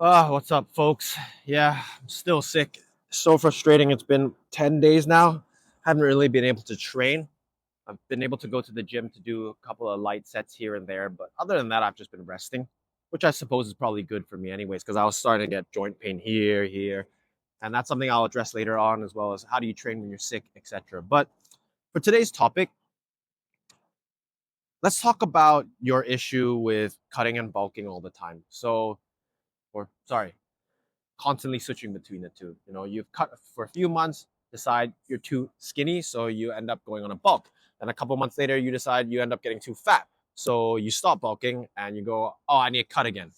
What's up, folks? Yeah, I'm still sick. So frustrating. It's been 10 days now. Haven't really been able to train. I've been able to go to the gym to do a couple of light sets here and there, but other than that, I've just been resting, which I suppose is probably good for me anyways, because I was starting to get joint pain here, and that's something I'll address later on, as well as how do you train when you're sick, etc. But for today's topic, let's talk about your issue with cutting and bulking all the time. Constantly switching between the two. You know, you've cut for a few months, decide you're too skinny, so you end up going on a bulk. Then a couple months later, you decide you end up getting too fat, so you stop bulking and you go, oh, I need to cut again.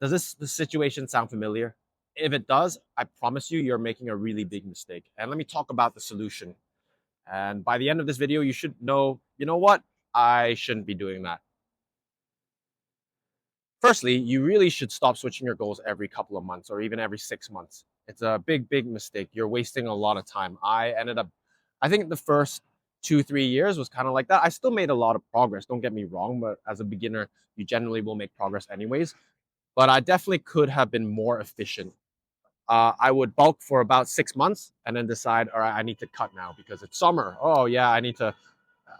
Does this situation sound familiar? If it does, I promise you, you're making a really big mistake. And let me talk about the solution. And by the end of this video, you should know, you know what? I shouldn't be doing that. Firstly, you really should stop switching your goals every couple of months or even every 6 months. It's a big mistake. You're wasting a lot of time. I think the first 2, 3 years was kind of like that. I still made a lot of progress. Don't get me wrong, but as a beginner, you generally will make progress anyways. But I definitely could have been more efficient. I would bulk for about 6 months and then decide, all right, I need to cut now because it's summer. Oh yeah, I need to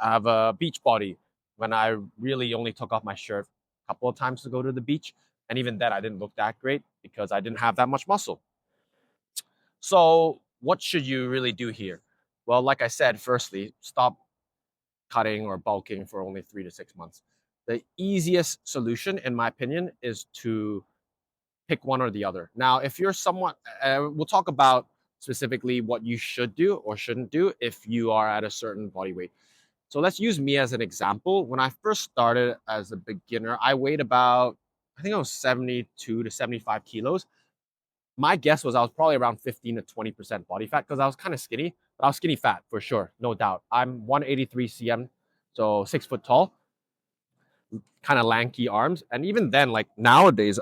have a beach body, when I really only took off my shirt a couple of times to go to the beach. And even then, I didn't look that great because I didn't have that much muscle. So, what should you really do here? Well, like I said, firstly, stop cutting or bulking for only 3 to 6 months. The easiest solution, in my opinion, is to pick one or the other. Now, if you're somewhat, we'll talk about specifically what you should do or shouldn't do if you are at a certain body weight. So let's use me as an example. When I first started as a beginner, I weighed about, I think I was 72 to 75 kilos. My guess was I was probably around 15 to 20% body fat because I was kind of skinny, but I was skinny fat for sure, no doubt. I'm 183 cm, so 6 foot tall, kind of lanky arms. And even then, like nowadays,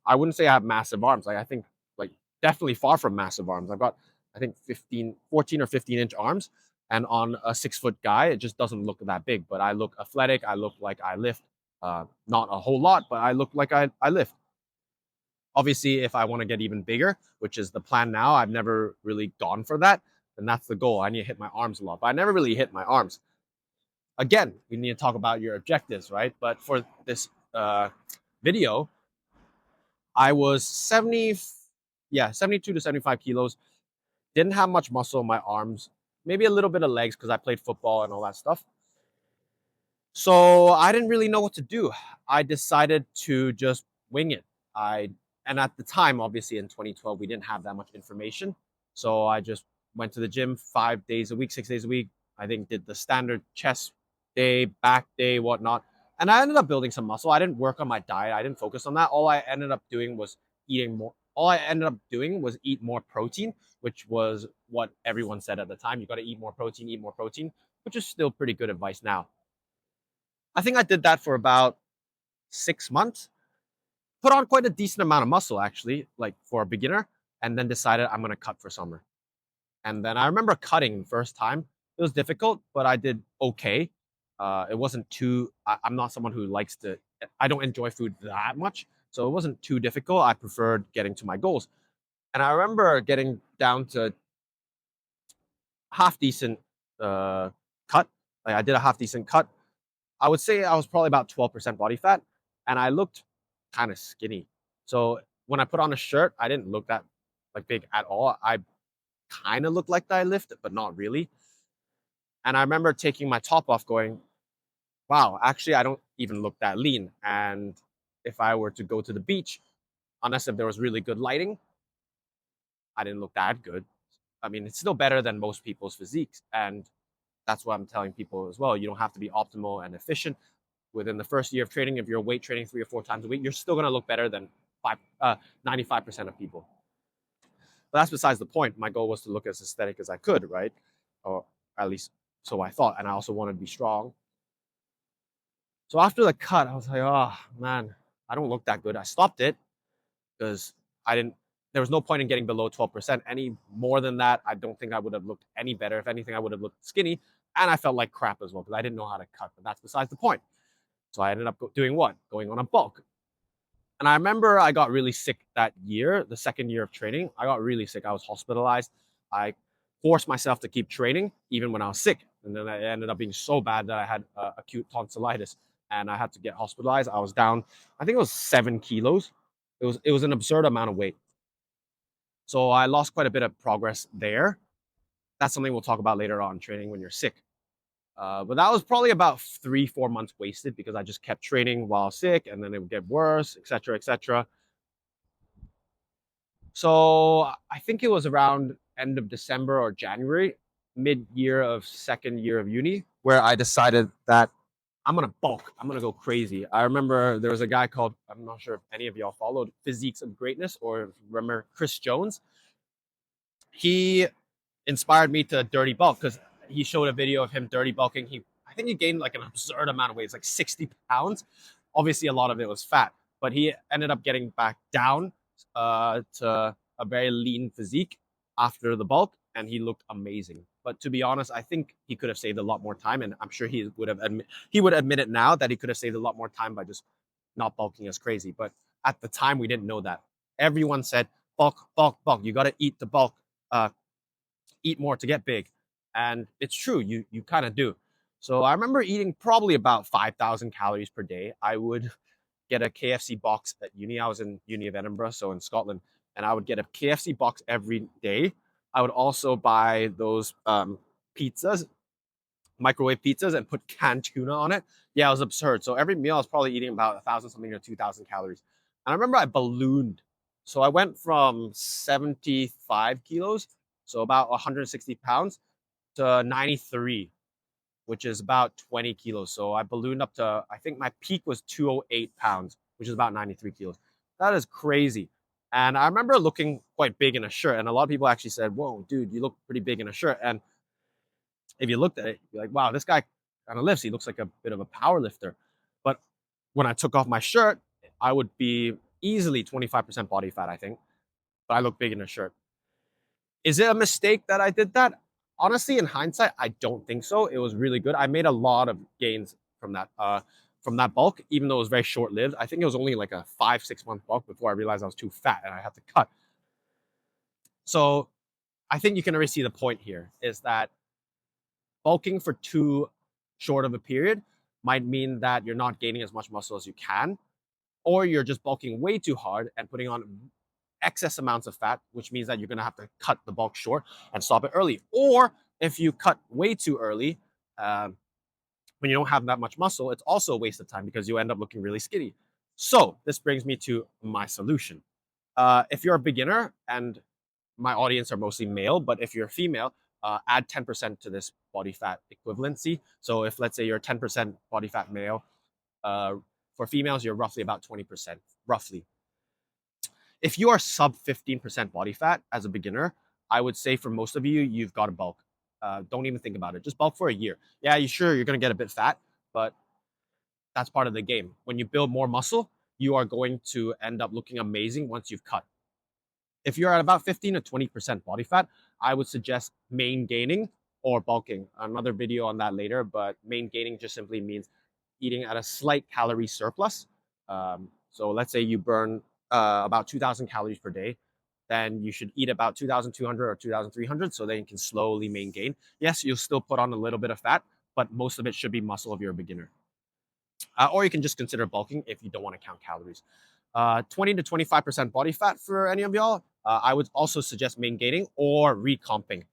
I wouldn't say I have massive arms. Like I think like definitely far from massive arms. I've got, I think 14 or 15-inch arms. And on a 6 foot guy, it just doesn't look that big. But I look athletic. I look like I lift. Not a whole lot, but I look like I lift. Obviously, if I want to get even bigger, which is the plan now, I've never really gone for that. And that's the goal. I need to hit my arms a lot. But I never really hit my arms. Again, we need to talk about your objectives, right? But for this video, I was 72 to 75 kilos. Didn't have much muscle in my arms, maybe a little bit of legs because I played football and all that stuff. So I didn't really know what to do. I decided to just wing it. And at the time, obviously in 2012, we didn't have that much information. So I just went to the gym 5 days a week, 6 days a week. I think did the standard chest day, back day, whatnot. And I ended up building some muscle. I didn't work on my diet. I didn't focus on that. All I ended up doing was eating more. All I ended up doing was eat more protein, which was what everyone said at the time. You got to eat more protein, which is still pretty good advice now. I think I did that for about 6 months. Put on quite a decent amount of muscle, actually, like for a beginner, and then decided I'm going to cut for summer. And then I remember cutting the first time. It was difficult, but I did okay. It wasn't too, I'm not someone who likes to, I don't enjoy food that much. So it wasn't too difficult. I preferred getting to my goals. And I remember getting down to half decent cut. Like I did a half decent cut. I would say I was probably about 12% body fat, and I looked kind of skinny. So when I put on a shirt, I didn't look that like big at all. I kind of looked like I lifted, but not really. And I remember taking my top off, going, "Wow, actually, I don't even look that lean." And if I were to go to the beach, unless if there was really good lighting, I didn't look that good. I mean, it's still better than most people's physiques, and that's what I'm telling people as well. You don't have to be optimal and efficient within the first year of training. If you're weight training 3 or 4 times a week, you're still going to look better than 95% of people. But that's besides the point. My goal was to look as aesthetic as I could, right? Or at least so I thought. And I also wanted to be strong. So after the cut, I was like, oh man, I don't look that good. I stopped it because I didn't. There was no point in getting below 12%. Any more than that, I don't think I would have looked any better. If anything, I would have looked skinny, and I felt like crap as well because I didn't know how to cut. But that's besides the point. So I ended up doing what? Going on a bulk. And I remember I got really sick that year, the second year of training. I got really sick. I was hospitalized. I forced myself to keep training even when I was sick. And then it ended up being so bad that I had acute tonsillitis and I had to get hospitalized. I was down, I think it was 7 kilos. It was an absurd amount of weight. So I lost quite a bit of progress there. That's something we'll talk about later on training when you're sick. But that was probably about 3, 4 months wasted because I just kept training while sick and then it would get worse, etc., etc. So I think it was around end of December or January, mid-year of second year of uni, where I decided that I'm gonna bulk. I'm gonna go crazy. I remember there was a guy called, I'm not sure if any of y'all followed Physiques of Greatness or remember Chris Jones. He inspired me to dirty bulk because he showed a video of him dirty bulking. I think he gained like an absurd amount of weight. It's like 60 pounds. Obviously, a lot of it was fat, but he ended up getting back down to a very lean physique after the bulk, and he looked amazing. But to be honest, I think he could have saved a lot more time, and I'm sure he would admit it now that he could have saved a lot more time by just not bulking as crazy. But at the time, we didn't know that. Everyone said bulk, bulk, bulk. You got to eat the bulk. Eat more to get big. And it's true, you kind of do. So I remember eating probably about 5,000 calories per day. I would get a KFC box at uni. I was in Uni of Edinburgh, so in Scotland, and I would get a KFC box every day. I would also buy those pizzas, microwave pizzas, and put canned tuna on it. Yeah, it was absurd. So every meal I was probably eating about 1,000 something to 2,000 calories. And I remember I ballooned. So I went from 75 kilos, so about 160 pounds, to 93, which is about 20 kilos. So I ballooned up to, I think my peak was 208 pounds, which is about 93 kilos. That is crazy. And I remember looking quite big in a shirt. And a lot of people actually said, whoa, dude, you look pretty big in a shirt. And if you looked at it, you're like, wow, this guy kind of lifts. He looks like a bit of a power lifter. But when I took off my shirt, I would be easily 25% body fat, I think. But I look big in a shirt. Is it a mistake that I did that? Honestly, in hindsight, I don't think so. It was really good. I made a lot of gains from that bulk, even though it was very short lived. I think it was only like a 5, 6 month bulk before I realized I was too fat and I had to cut. So I think you can already see the point here is that bulking for too short of a period might mean that you're not gaining as much muscle as you can, or you're just bulking way too hard and putting on excess amounts of fat, which means that you're going to have to cut the bulk short and stop it early. Or if you cut way too early, when you don't have that much muscle, it's also a waste of time because you end up looking really skinny. So this brings me to my solution. If you're a beginner, and my audience are mostly male, but if you're a female, add 10% to this body fat equivalency. So if let's say you're 10% body fat male, uh, for females, you're roughly about 20%, roughly. If you are sub 15% body fat as a beginner, I would say for most of you, you've got to bulk. Don't even think about it. Just bulk for a year. Yeah, you're going to get a bit fat, but that's part of the game. When you build more muscle, you are going to end up looking amazing once you've cut. If you're at about 15 to 20% body fat, I would suggest main gaining or bulking. Another video on that later, but main gaining just simply means eating at a slight calorie surplus. So let's say you burn about 2,000 calories per day, then you should eat about 2,200 or 2,300 so then you can slowly main gain. Yes, you'll still put on a little bit of fat, but most of it should be muscle if you're a beginner. Or you can just consider bulking if you don't want to count calories. 20 to 25% body fat for any of y'all. I would also suggest main gaining or recomping.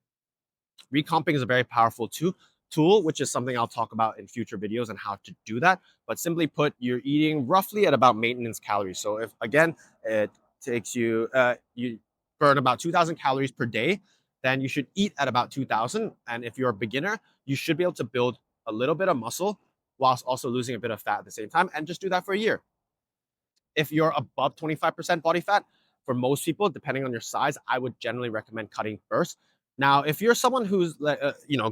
Recomping is a very powerful tool, which is something I'll talk about in future videos and how to do that. But simply put, you're eating roughly at about maintenance calories. So if again it takes you you burn about 2,000 calories per day, then you should eat at about 2,000. And if you're a beginner, you should be able to build a little bit of muscle whilst also losing a bit of fat at the same time, and just do that for a year. If you're above 25% body fat, for most people, depending on your size, I would generally recommend cutting first. Now, if you're someone who's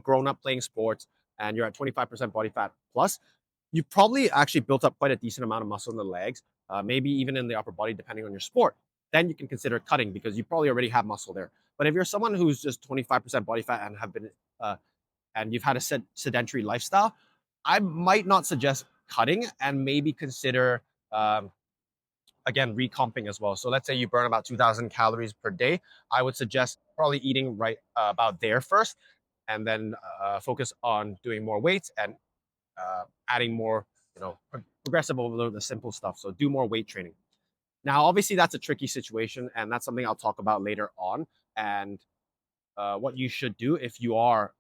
grown up playing sports and you're at 25% body fat plus, you've probably actually built up quite a decent amount of muscle in the legs, maybe even in the upper body, depending on your sport. Then you can consider cutting because you probably already have muscle there. But if you're someone who's just 25% body fat and have been and you've had a sedentary lifestyle, I might not suggest cutting and maybe consider again, recomping as well. So let's say you burn about 2,000 calories per day. I would suggest probably eating right about there first, and then focus on doing more weights and adding more, progressive over the simple stuff. So do more weight training. Now, obviously, that's a tricky situation, and that's something I'll talk about later on. And what you should do if you are,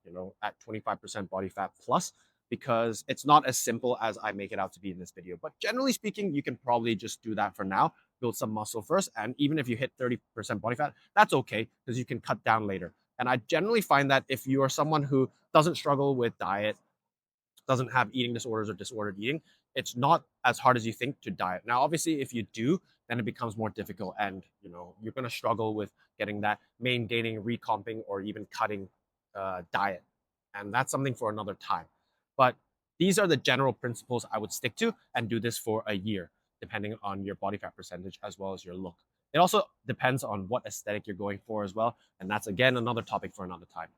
at 25% body fat plus, because it's not as simple as I make it out to be in this video. But generally speaking, you can probably just do that for now, build some muscle first. And even if you hit 30% body fat, that's okay because you can cut down later. And I generally find that if you are someone who doesn't struggle with diet, doesn't have eating disorders or disordered eating, it's not as hard as you think to diet. Now, obviously, if you do, then it becomes more difficult, and you're going to struggle with getting that maintaining, recomping, or even cutting diet, and that's something for another time. But these are the general principles I would stick to, and do this for a year, depending on your body fat percentage as well as your look. It also depends on what aesthetic you're going for as well, and that's again another topic for another time.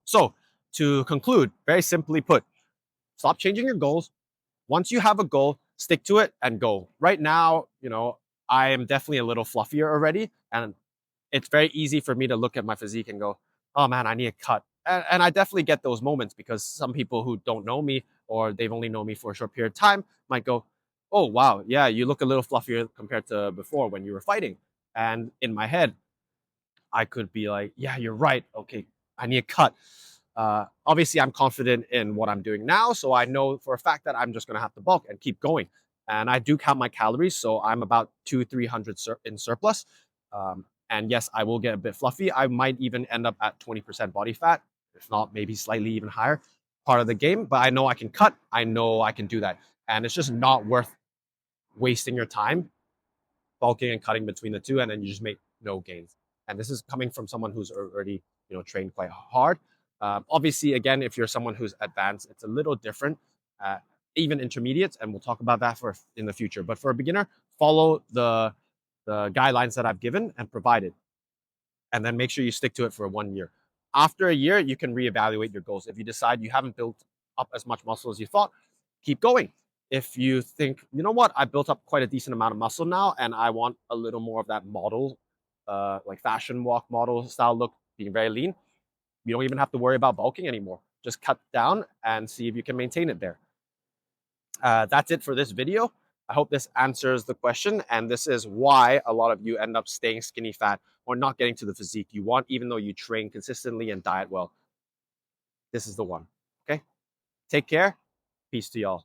So to conclude, very simply put, stop changing your goals. Once you have a goal, stick to it and go. Right now, I am definitely a little fluffier already, and it's very easy for me to look at my physique and go, "Oh man, I need a cut." And I definitely get those moments because some people who don't know me or they've only known me for a short period of time might go, "Oh wow, yeah, you look a little fluffier compared to before when you were fighting." And in my head, I could be like, "Yeah, you're right. Okay, I need a cut." Obviously, I'm confident in what I'm doing now, so I know for a fact that I'm just going to have to bulk and keep going. And I do count my calories, so I'm about 300 in surplus. And yes, I will get a bit fluffy. I might even end up at 20% body fat, if not maybe slightly even higher. Part of the game, but I know I can cut. I know I can do that, and it's just not worth wasting your time bulking and cutting between the two, and then you just make no gains. And this is coming from someone who's already trained quite hard. Obviously, again, if you're someone who's advanced, it's a little different. Even intermediates, and we'll talk about that for in the future. But for a beginner, follow the guidelines that I've given and provided, and then make sure you stick to it for 1 year. After a year, you can reevaluate your goals. If you decide you haven't built up as much muscle as you thought, keep going. If you think, you know what, I built up quite a decent amount of muscle now, and I want a little more of that model, like fashion walk model style look, being very lean, you don't even have to worry about bulking anymore. Just cut down and see if you can maintain it there. That's it for this video. I hope this answers the question, and this is why a lot of you end up staying skinny fat or not getting to the physique you want, even though you train consistently and diet well. This is the one. Okay? Take care. Peace to y'all.